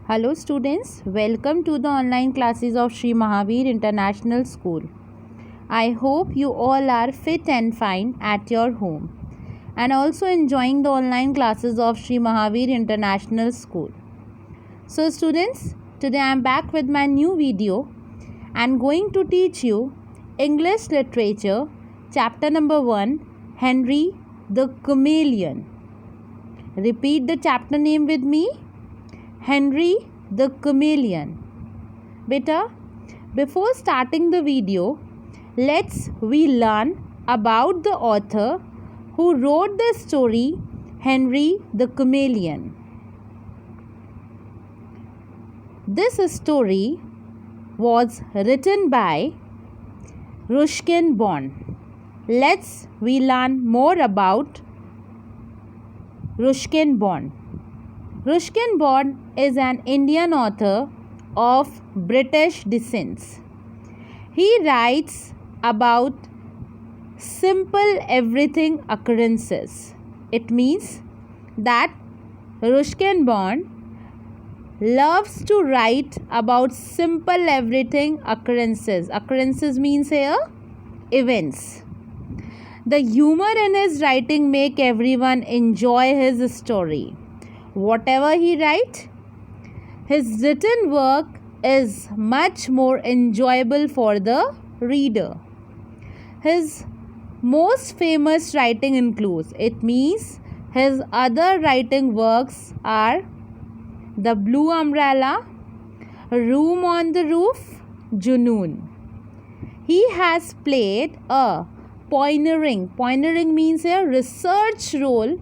Hello students, welcome to the online classes of Sri Mahavir International School. I hope you all are fit and fine at your home and also enjoying the online classes of Sri Mahavir International School. So students, today I am back with my new video and going to teach you English Literature chapter number 1, Henry the Chameleon. Repeat the chapter name with me. Henry the Chameleon. Beta, before starting the video, we learn about the author who wrote the story Henry the Chameleon. This story was written by Ruskin Bond. We learn more about Ruskin Bond. Ruskin Bond is an Indian author of British descent. He writes about simple everything occurrences. It means that Ruskin Bond loves to write about simple everything occurrences. Occurrences means here events. The humor in his writing make everyone enjoy his story. Whatever he writes, his written work is much more enjoyable for the reader. His most famous writing includes, it means his other writing works are The Blue Umbrella, Room on the Roof, Junoon. He has played a pioneering means a research role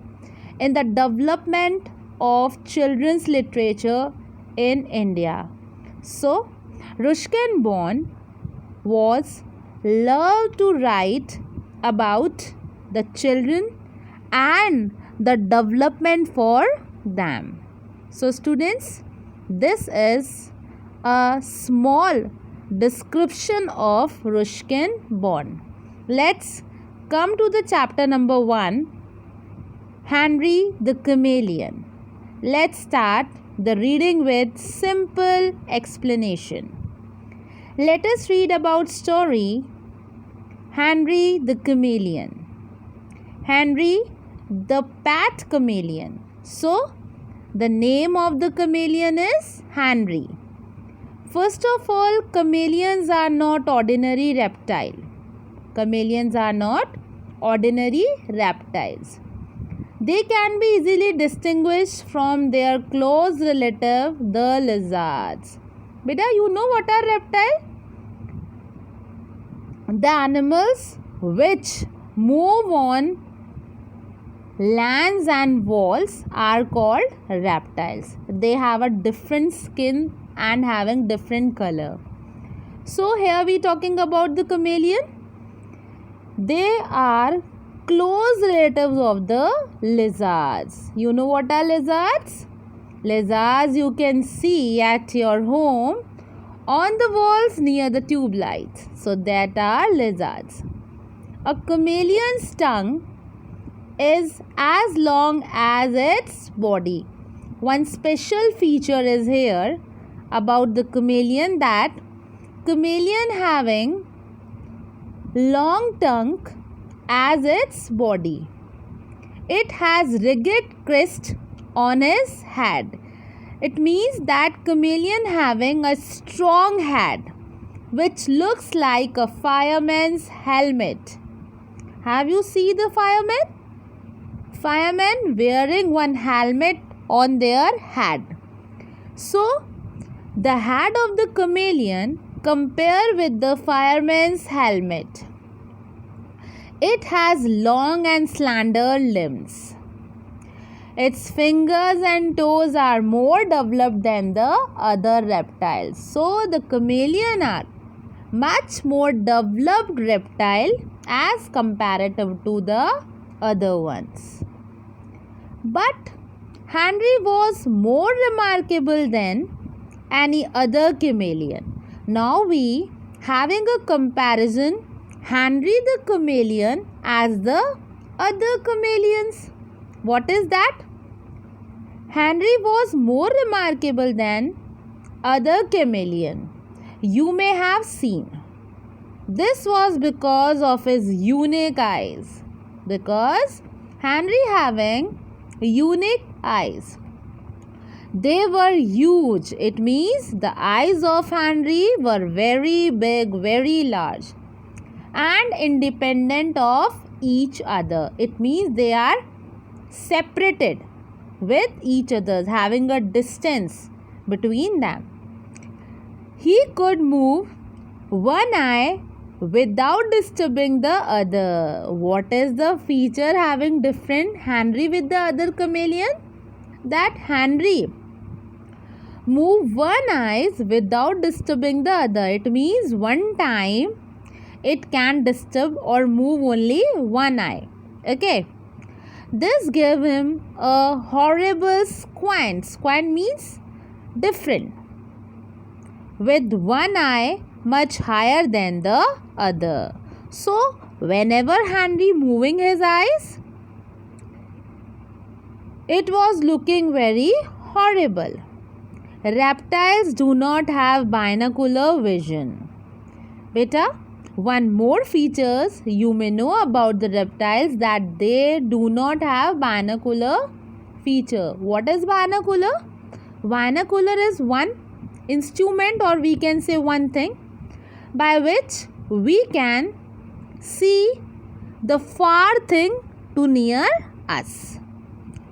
in the development of children's literature in India. So, Ruskin Bond was loved to write about the children and the development for them. So, students, this is a small description of Ruskin Bond. Let's come to the chapter number 1, Henry the Chameleon. Let's start the reading with simple explanation. Let us read about story Henry the Chameleon. Henry the pet chameleon. So, the name of the chameleon is Henry. First of all, chameleons are not ordinary reptile. Chameleons are not ordinary reptiles. They can be easily distinguished from their close relative, the lizards. Beta, you know what are reptiles? The animals which move on lands and walls are called reptiles. They have a different skin and having different color. So here we talking about the chameleon. They are close relatives of the lizards. You know what are lizards? Lizards you can see at your home on the walls near the tube lights. So that are lizards. A chameleon's tongue is as long as its body. One special feature is here about the chameleon, that chameleon having long tongue as its body. It has rigid crest on his head. It means that chameleon having a strong head which looks like a fireman's helmet. Have you seen the fireman? Firemen wearing one helmet on their head. So, the head of the chameleon compare with the fireman's helmet. It has long and slender limbs. Its fingers and toes are more developed than the other reptiles. So, the chameleon are much more developed reptile as comparative to the other ones. But Henry was more remarkable than any other chameleon. Now we having a comparison Henry the Chameleon as the other chameleons. What is that? Henry was more remarkable than other chameleon you may have seen. This was because of his unique eyes. Because Henry having unique eyes. They were huge. It means the eyes of Henry were very big, very large and independent of each other. It means they are separated with each other, having a distance between them. He could move one eye without disturbing the other. What is the feature having different Henry with the other chameleon? That Henry move one eyes without disturbing the other. It means one time it can disturb or move only one eye. Okay. This gave him a horrible squint. Squint means different. With one eye much higher than the other. So, whenever Henry moving his eyes, it was looking very horrible. Reptiles do not have binocular vision. Beta, one more features you may know about the reptiles that they do not have binocular feature. What is binocular? Binocular is one instrument, or we can say one thing, by which we can see the far thing to near us.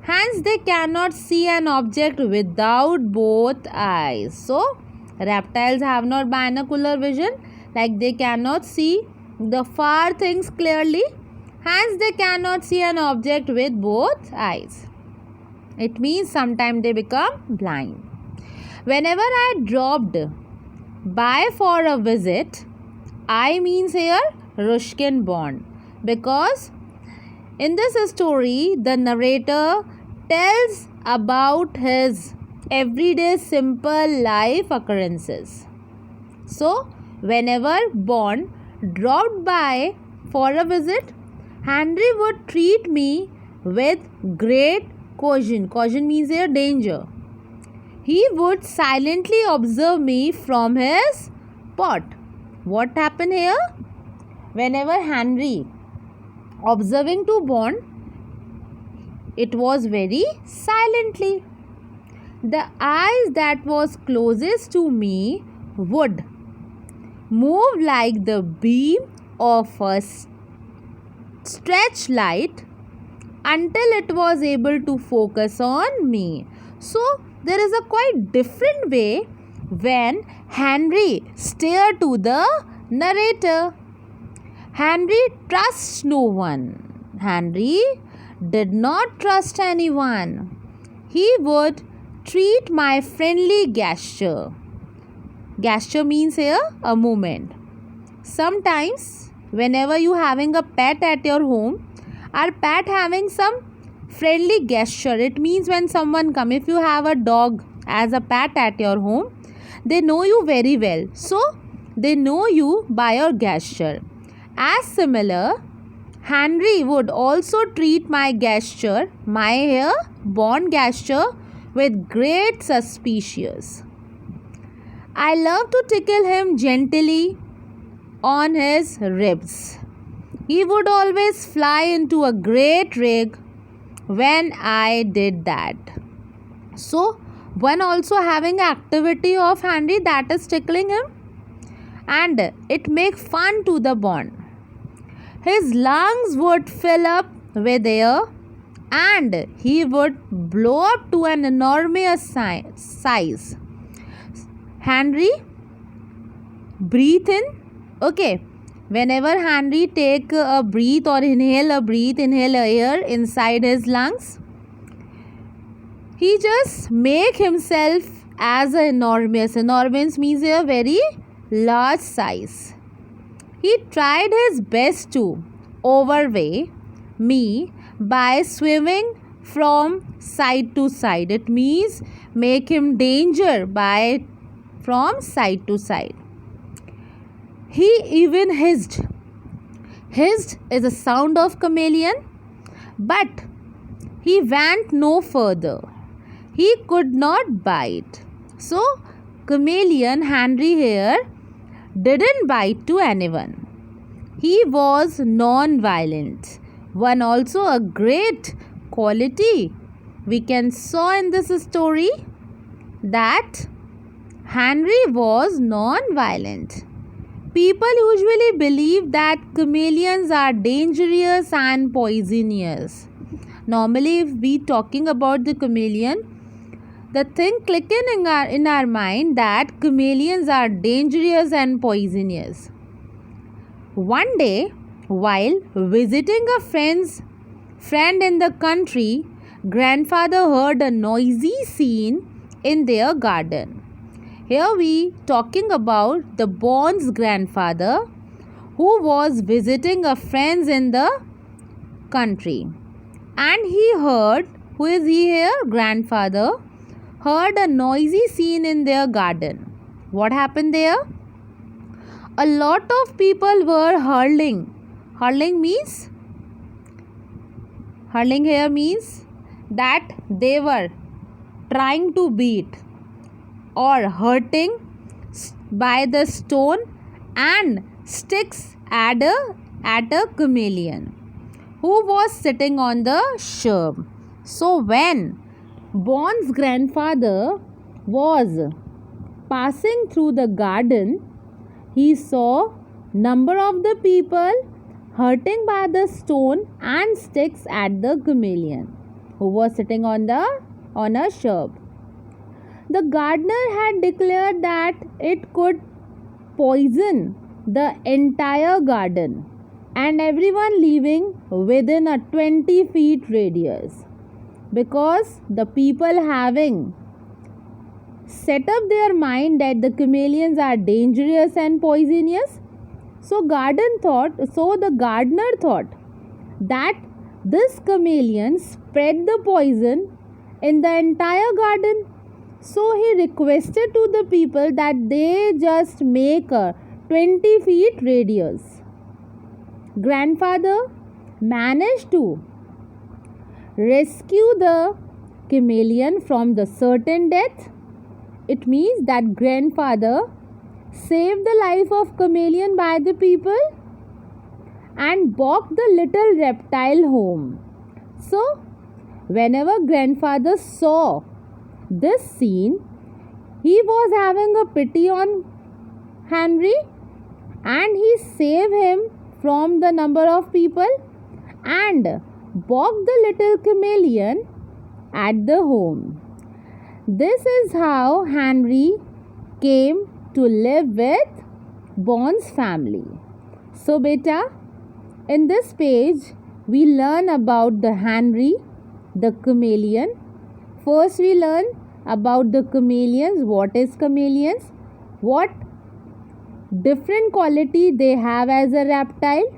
Hence, they cannot see an object without both eyes. So, reptiles have not binocular vision, like they cannot see the far things clearly. Hence, they cannot see an object with both eyes. It means sometimes they become blind. Whenever I dropped by for a visit, I means here Ruskin Bond, because in this story the narrator tells about his everyday simple life occurrences. So, whenever Bond dropped by for a visit, Henry would treat me with great caution. Caution means here danger. He would silently observe me from his pot. What happened here? Whenever Henry observing to Bond, it was very silently. The eyes that was closest to me would move like the beam of a stretch light until it was able to focus on me. So, there is a quite different way when Henry stared to the narrator. Henry trusts no one. Henry did not trust anyone. He would treat my friendly gesture. Gesture means here a movement. Sometimes whenever you having a pet at your home, our pet having some friendly gesture. It means when someone come, if you have a dog as a pet at your home, they know you very well. So, they know you by your gesture. As similar, Henry would also treat my gesture, my here Bond gesture, with great suspicious. I love to tickle him gently on his ribs. He would always fly into a great rage when I did that. So, one also having activity of Henry, that is tickling him, and it make fun to the Bond. His lungs would fill up with air and he would blow up to an enormous size. Henry, breathe in. Okay. Whenever Henry take a breath or inhale air inside his lungs, he just make himself as a enormous. Enormous means a very large size. He tried his best to overweigh me by swimming from side to side. It means make him danger by from side to side. He even hissed. Hissed is a sound of chameleon, but he went no further. he could not bite. So chameleon Henry here didn't bite to anyone. He was non-violent. One also a great quality we can saw in this story, that Henry was non-violent. People usually believe that chameleons are dangerous and poisonous. Normally, if we talking about the chameleon, the thing clicking in our mind that chameleons are dangerous and poisonous. One day, while visiting a friend in the country, grandfather heard a noisy scene in their garden. Here we talking about the Bond's grandfather who was visiting a friend in the country, and he heard, who is he here? Grandfather heard a noisy scene in their garden. What happened there? A lot of people were hurling. Hurling here means that they were trying to beat or hurting by the stone and sticks at a chameleon who was sitting on the shrub. So when Bond's grandfather was passing through the garden, he saw number of the people hurting by the stone and sticks at the chameleon who was sitting on a shrub. The gardener had declared that it could poison the entire garden and everyone living within a 20 feet radius, because the people having set up their mind that the chameleons are dangerous and poisonous. So the gardener thought that this chameleon spread the poison in the entire garden. So he requested to the people that they just make a 20 feet radius. Grandfather managed to rescue the chameleon from the certain death. It means that grandfather saved the life of chameleon by the people and brought the little reptile home. So whenever grandfather saw this scene, he was having a pity on Henry and he saved him from the number of people and brought the little chameleon at the home. This is how Henry came to live with Bond's family. So beta, in this page we learn about the Henry, the chameleon. First we learn about the chameleons, what is chameleons, what different quality they have as a reptile,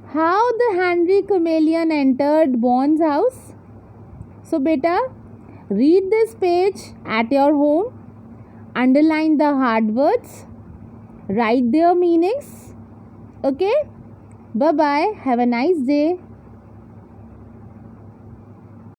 how the Henry chameleon entered Bond's house. So beta, read this page at your home, underline the hard words, write their meanings. Okay, bye bye, have a nice day.